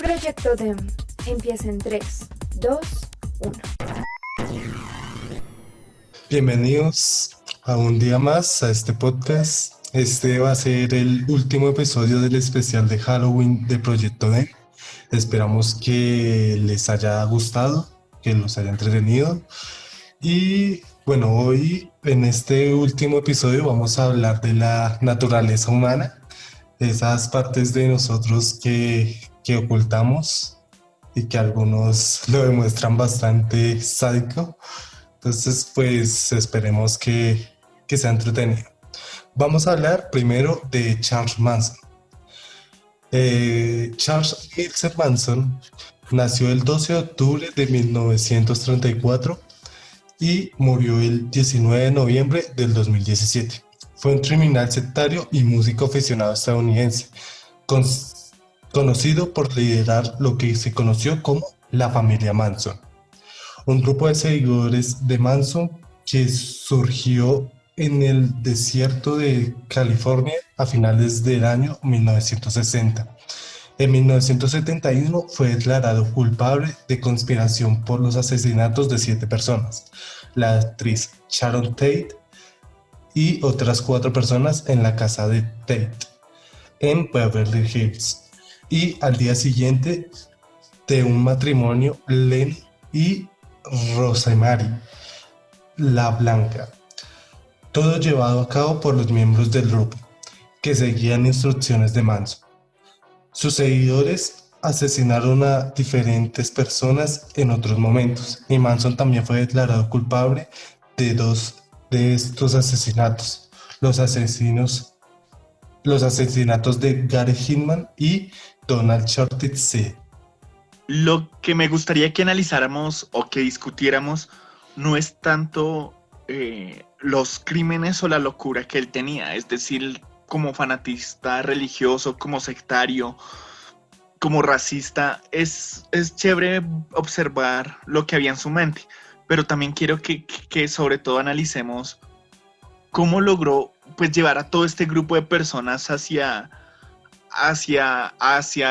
Proyecto DEM empieza en 3, 2, 1. Bienvenidos a un día más a este podcast. Este va a ser el último episodio del especial de Halloween de Proyecto D. Esperamos que les haya gustado, que los haya entretenido. Y bueno, hoy en este último episodio vamos a hablar de la naturaleza humana, esas partes de nosotros que ocultamos y que algunos lo demuestran bastante sádico. Entonces, pues esperemos que sea entretenido. Vamos a hablar primero de Charles Manson. Charles Hilser Manson nació el 12 de octubre de 1934 y murió el 19 de noviembre del 2017. Fue un criminal sectario y músico aficionado estadounidense, con- conocido por liderar lo que se conoció como la familia Manson, un grupo de seguidores de Manson que surgió en el desierto de California a finales del año 1960. En 1971 fue declarado culpable de conspiración por los asesinatos de 7 personas, la actriz Sharon Tate y otras 4 personas en la casa de Tate, en Beverly Hills. Y al día siguiente de un matrimonio, Len y Rosemary La Blanca, todo llevado a cabo por los miembros del grupo, que seguían instrucciones de Manson. Sus seguidores asesinaron a diferentes personas en otros momentos, y Manson también fue declarado culpable de 2 de estos asesinatos, los asesinos, los asesinatos de Gary Hinman y Donald Shorty C. Lo que me gustaría que analizáramos o que discutiéramos no es tanto los crímenes o la locura que él tenía, es decir, como fanatista religioso, como sectario, como racista, es chévere observar lo que había en su mente, pero también quiero que sobre todo analicemos cómo logró pues llevar a todo este grupo de personas hacia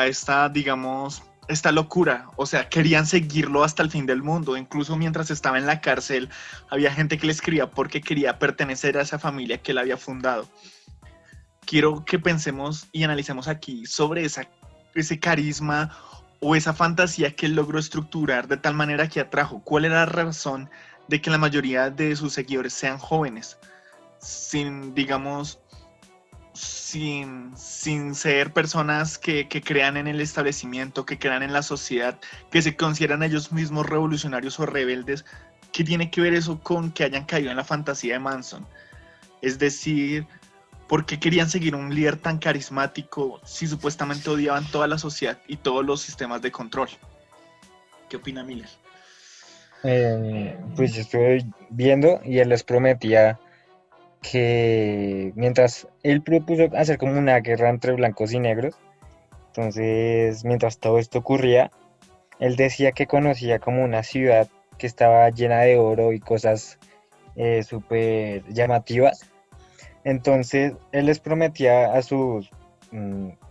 esta, digamos, esta locura. O sea, querían seguirlo hasta el fin del mundo. Incluso mientras estaba en la cárcel, había gente que le escribía porque quería pertenecer a esa familia que él había fundado. Quiero que pensemos y analicemos aquí sobre ese carisma o esa fantasía que él logró estructurar de tal manera que atrajo. ¿Cuál era la razón de que la mayoría de sus seguidores sean jóvenes? Sin, digamos, sin ser personas que crean en el establecimiento, que crean en la sociedad, que se consideran ellos mismos revolucionarios o rebeldes. ¿Qué tiene que ver eso con que hayan caído en la fantasía de Manson? Es decir, ¿por qué querían seguir un líder tan carismático si supuestamente odiaban toda la sociedad y todos los sistemas de control? ¿Qué opina Miller? Pues yo estoy viendo y él les prometía que mientras él propuso hacer como una guerra entre blancos y negros, entonces mientras todo esto ocurría, él decía que conocía como una ciudad que estaba llena de oro y cosas súper llamativas. Entonces él les prometía a sus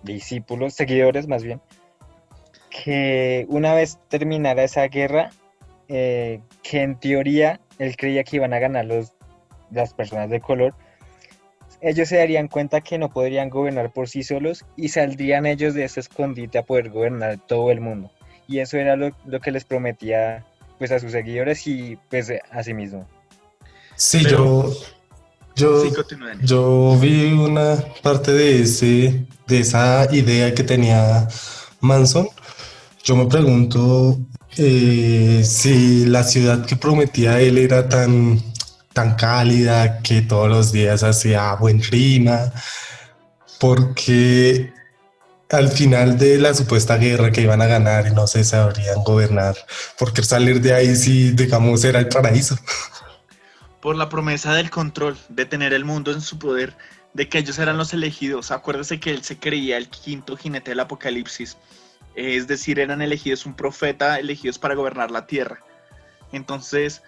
discípulos, seguidores más bien, que una vez terminara esa guerra, que en teoría él creía que iban a ganar las personas de color. Ellos se darían cuenta que no podrían gobernar por sí solos y saldrían ellos de ese escondite a poder gobernar todo el mundo. Y eso era lo que les prometía pues a sus seguidores y pues a sí mismo. Sí, Pero yo, sí, continúen. yo vi una parte de esa idea que tenía Manson. Yo me pregunto si la ciudad que prometía él era tan cálida, que todos los días hacía buen clima, porque al final de la supuesta guerra que iban a ganar y no se sabrían gobernar, porque salir de ahí si, digamos, era el paraíso. Por la promesa del control, de tener el mundo en su poder, de que ellos eran los elegidos. Acuérdese que él se creía el quinto jinete del apocalipsis. Es decir, eran elegidos un profeta, elegidos para gobernar la tierra. Entonces,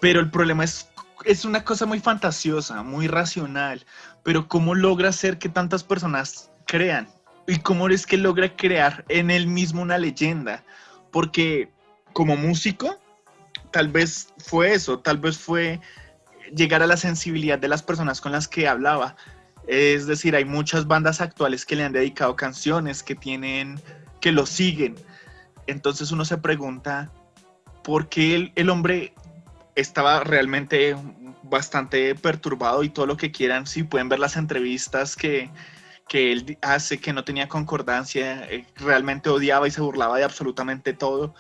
pero el problema es una cosa muy fantasiosa, muy racional. Pero ¿cómo logra hacer que tantas personas crean? y cómo es que logra crear en él mismo una leyenda, porque como músico, tal vez fue eso, tal vez fue llegar a la sensibilidad de las personas con las que hablaba. Es decir, hay muchas bandas actuales que le han dedicado canciones, que lo siguen. Entonces uno se pregunta por qué el hombre estaba realmente bastante perturbado y todo lo que quieran. Si pueden ver las entrevistas que él hace, que no tenía concordancia, realmente odiaba y se burlaba de absolutamente todo.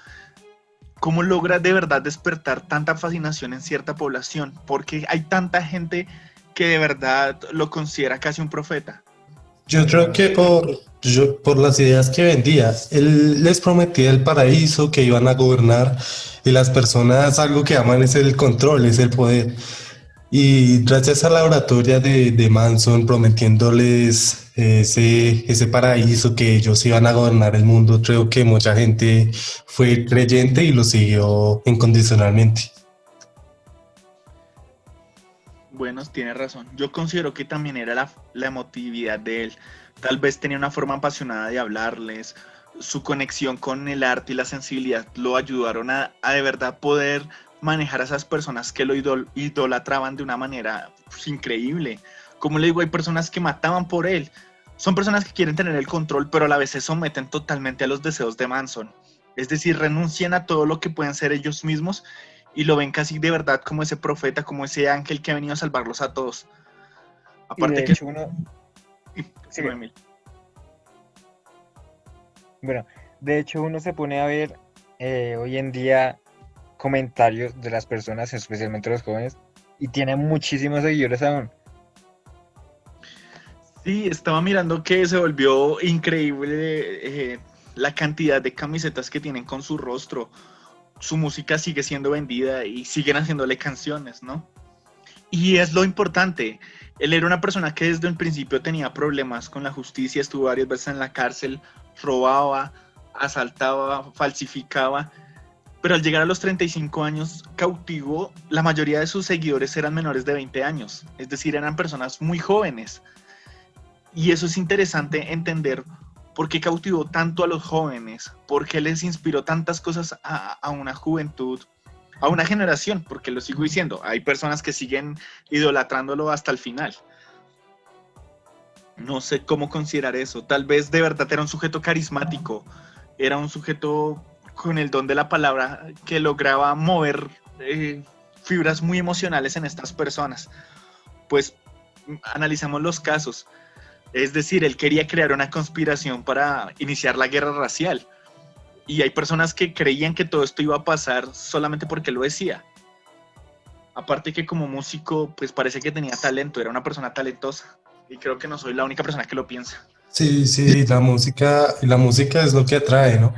¿Cómo logra de verdad despertar tanta fascinación en cierta población? Porque hay tanta gente que de verdad lo considera casi un profeta. Yo creo que por las ideas que vendía, él les prometía el paraíso, que iban a gobernar, y las personas algo que aman es el control, es el poder. Y gracias a la oratoria de Manson prometiéndoles ese paraíso que ellos iban a gobernar el mundo, creo que mucha gente fue creyente y lo siguió incondicionalmente. Bueno, tiene razón. Yo considero que también era la emotividad de él. Tal vez tenía una forma apasionada de hablarles. Su conexión con el arte y la sensibilidad lo ayudaron a de verdad poder manejar a esas personas que lo idolatraban de una manera pues, increíble. Como le digo, hay personas que mataban por él. Son personas que quieren tener el control, pero a la vez se someten totalmente a los deseos de Manson. Es decir, renuncian a todo lo que pueden ser ellos mismos y lo ven casi de verdad como ese profeta, como ese ángel que ha venido a salvarlos a todos. Y de Aparte que... hecho Sí, sigue. Emil. Bueno, de hecho uno se pone a ver hoy en día comentarios de las personas, especialmente los jóvenes, y tiene muchísimos seguidores aún. Sí, estaba mirando que se volvió increíble la cantidad de camisetas que tienen con su rostro. Su música sigue siendo vendida y siguen haciéndole canciones, ¿no? Y es lo importante. Él era una persona que desde un principio tenía problemas con la justicia, estuvo varias veces en la cárcel, robaba, asaltaba, falsificaba, pero al llegar a los 35 años cautivó, la mayoría de sus seguidores eran menores de 20 años, es decir, eran personas muy jóvenes. Y eso es interesante entender por qué cautivó tanto a los jóvenes, por qué les inspiró tantas cosas a una juventud, a una generación, porque lo sigo diciendo, hay personas que siguen idolatrándolo hasta el final. No sé cómo considerar eso. Tal vez de verdad era un sujeto carismático, era un sujeto con el don de la palabra que lograba mover fibras muy emocionales en estas personas. Pues analizamos los casos. Es decir, él quería crear una conspiración para iniciar la guerra racial. Y hay personas que creían que todo esto iba a pasar solamente porque lo decía. Aparte que como músico, pues parece que tenía talento, era una persona talentosa. Y creo que no soy la única persona que lo piensa. Sí, sí, la música es lo que atrae, ¿no?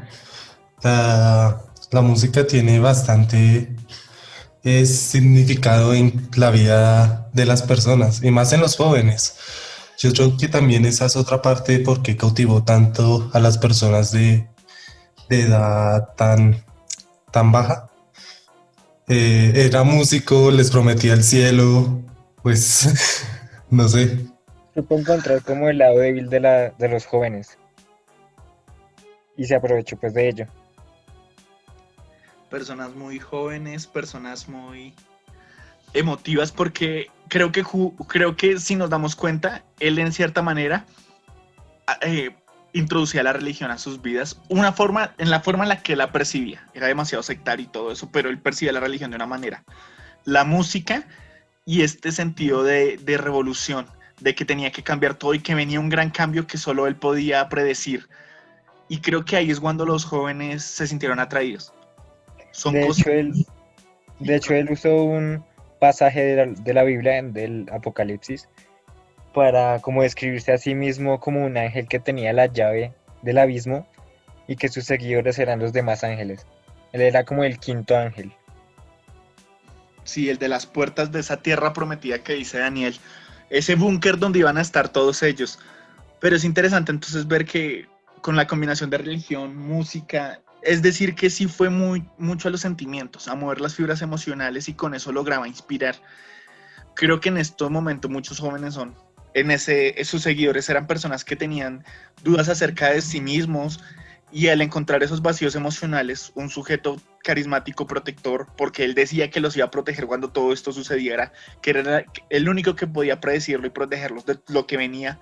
La música tiene bastante significado en la vida de las personas y más en los jóvenes. Yo creo que también esa es otra parte de por qué cautivó tanto a las personas de edad tan baja. Era músico, les prometía el cielo, pues no sé. Supo encontrar como el lado débil de los jóvenes y se aprovechó pues de ello. Personas muy jóvenes, personas muy emotivas, porque creo que si nos damos cuenta, él en cierta manera introducía la religión a sus vidas, en la forma en la que la percibía. Era demasiado sectario y todo eso, pero él percibía la religión de una manera. La música y este sentido de revolución, de que tenía que cambiar todo y que venía un gran cambio que solo él podía predecir. Y creo que ahí es cuando los jóvenes se sintieron atraídos. Son De cosas... hecho, él usó un pasaje de la Biblia, del Apocalipsis, para como describirse a sí mismo como un ángel que tenía la llave del abismo y que sus seguidores eran los demás ángeles. Él era como el quinto ángel. Sí, el de las puertas de esa tierra prometida que dice Daniel. Ese búnker donde iban a estar todos ellos. Pero es interesante entonces ver que con la combinación de religión, música, es decir, que sí fue mucho a los sentimientos, a mover las fibras emocionales y con eso lograba inspirar. Creo que en estos momentos muchos jóvenes son sus seguidores eran personas que tenían dudas acerca de sí mismos, y al encontrar esos vacíos emocionales, un sujeto carismático protector, porque él decía que los iba a proteger cuando todo esto sucediera, que era el único que podía predecirlo y protegerlos de lo que venía,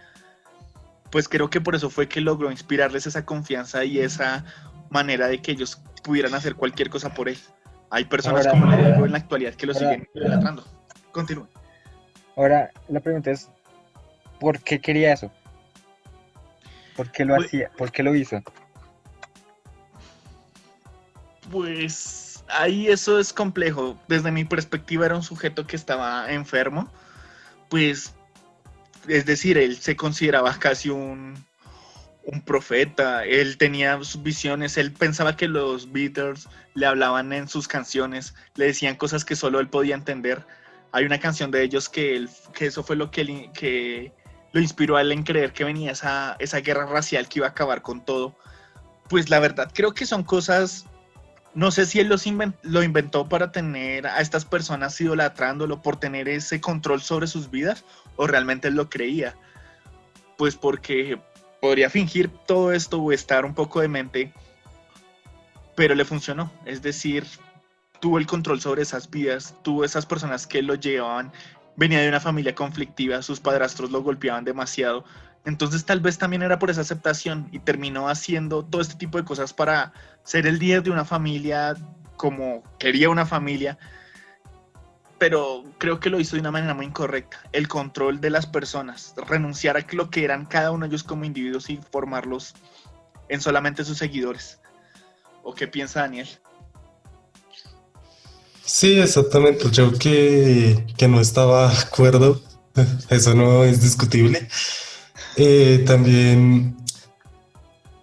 pues creo que por eso fue que logró inspirarles esa confianza y esa manera de que ellos pudieran hacer cualquier cosa por él. Hay personas, Ahora, como le digo, en la actualidad que lo ahora, siguen idolatrando. Continúe. ahora la pregunta es, ¿por qué quería eso? ¿Por qué lo Pues, hacía? ¿Por qué lo hizo? pues ahí eso es complejo. Desde mi perspectiva era un sujeto que estaba enfermo, pues es decir, él se consideraba casi un profeta, él tenía sus visiones, él pensaba que los Beatles le hablaban en sus canciones, le decían cosas que solo él podía entender. Hay una canción de ellos que eso fue lo que lo inspiró a él en creer que venía esa guerra racial que iba a acabar con todo. Pues la verdad, creo que son cosas, no sé si él lo inventó para tener a estas personas idolatrándolo, por tener ese control sobre sus vidas, o realmente él lo creía. Pues porque podría fingir todo esto o estar un poco demente, pero le funcionó. Es decir, tuvo el control sobre esas vidas, tuvo esas personas que lo llevaban, venía de una familia conflictiva, sus padrastros lo golpeaban demasiado. Entonces tal vez también era por esa aceptación y terminó haciendo todo este tipo de cosas para ser el líder de una familia como quería una familia, pero creo que lo hizo de una manera muy incorrecta. El control de las personas, renunciar a lo que eran cada uno de ellos como individuos y formarlos en solamente sus seguidores. ¿O qué piensa Daniel? Sí, exactamente. Yo que no estaba de acuerdo, eso no es discutible. También,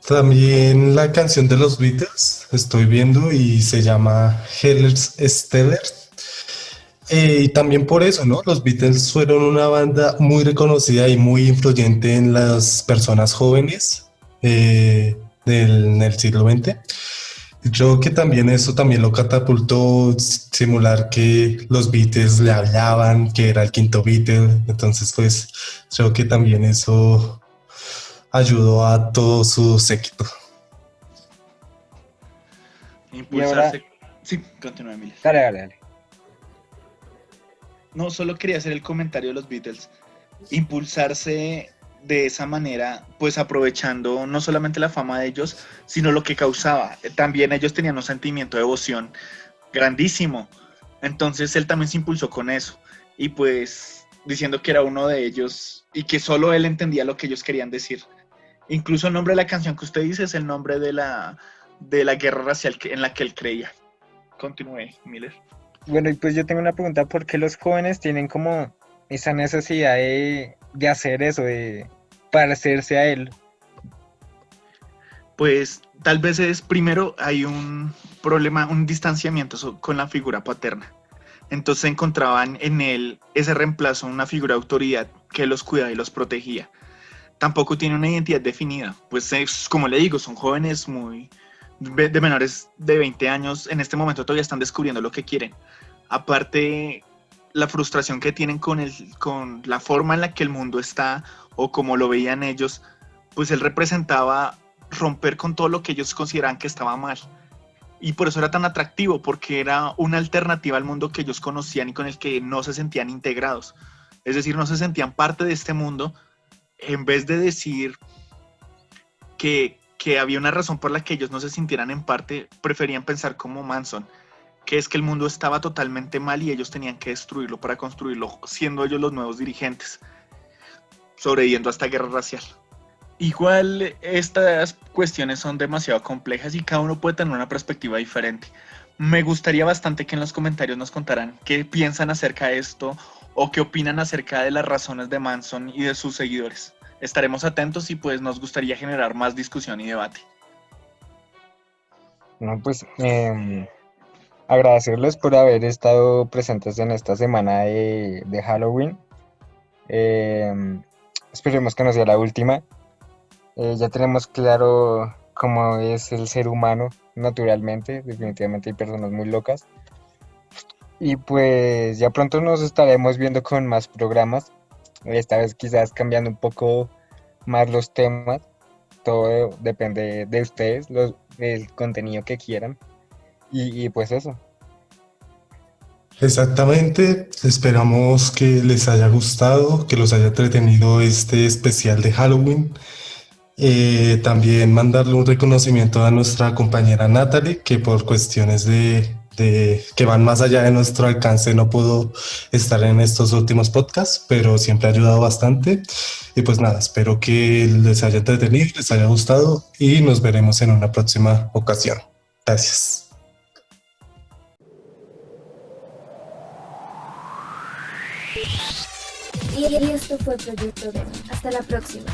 también la canción de los Beatles, estoy viendo y se llama Heller's Stellar. Y también por eso, ¿no? Los Beatles fueron una banda muy reconocida y muy influyente en las personas jóvenes en el siglo XX. Yo creo que también eso también lo catapultó, simular que los Beatles le hablaban, que era el quinto Beatle. Entonces, pues, creo que también eso ayudó a todo su séquito. Y ahora, Impulsarse. Sí, continúa, Emilia. dale, dale, dale. No, solo quería hacer el comentario de los Beatles. Impulsarse de esa manera, pues aprovechando no solamente la fama de ellos, sino lo que causaba. También ellos tenían un sentimiento de devoción grandísimo. Entonces él también se impulsó con eso. Y pues diciendo que era uno de ellos y que solo él entendía lo que ellos querían decir. Incluso el nombre de la canción que usted dice es el nombre de la guerra racial en la que él creía. Continúe, Miller. Bueno, y pues yo tengo una pregunta, ¿por qué los jóvenes tienen como esa necesidad de hacer eso, de parecerse a él? Pues tal vez es primero hay un problema, un distanciamiento con la figura paterna. Entonces encontraban en él ese reemplazo, una figura de autoridad que los cuidaba y los protegía. Tampoco tiene una identidad definida, pues es, como le digo, son jóvenes muy de menores de 20 años, en este momento todavía están descubriendo lo que quieren. Aparte, la frustración que tienen con la forma en la que el mundo está o como lo veían ellos, pues él representaba romper con todo lo que ellos consideraban que estaba mal. Y por eso era tan atractivo, porque era una alternativa al mundo que ellos conocían y con el que no se sentían integrados. Es decir, no se sentían parte de este mundo. En vez de decir que había una razón por la que ellos no se sintieran en parte, preferían pensar como Manson, que es que el mundo estaba totalmente mal y ellos tenían que destruirlo para construirlo, siendo ellos los nuevos dirigentes, sobreviviendo a esta guerra racial. Igual estas cuestiones son demasiado complejas y cada uno puede tener una perspectiva diferente. Me gustaría bastante que en los comentarios nos contaran qué piensan acerca de esto o qué opinan acerca de las razones de Manson y de sus seguidores. Estaremos atentos y pues nos gustaría generar más discusión y debate. No, pues agradecerles por haber estado presentes en esta semana de Halloween. Esperemos que no sea la última. Ya tenemos claro cómo es el ser humano naturalmente. Definitivamente hay personas muy locas. Y pues ya pronto nos estaremos viendo con más programas. esta vez quizás cambiando un poco más los temas. Todo depende de ustedes, el contenido que quieran. Y pues eso. Exactamente, esperamos que les haya gustado, que los haya entretenido este especial de Halloween. También mandarle un reconocimiento a nuestra compañera Natalie, que por cuestiones que van más allá de nuestro alcance no pudo estar en estos últimos podcasts, pero siempre ha ayudado bastante. Y pues nada, espero que les haya entretenido, les haya gustado y nos veremos en una próxima ocasión. Gracias. Y esto fue Proyecto Demo. Hasta la próxima.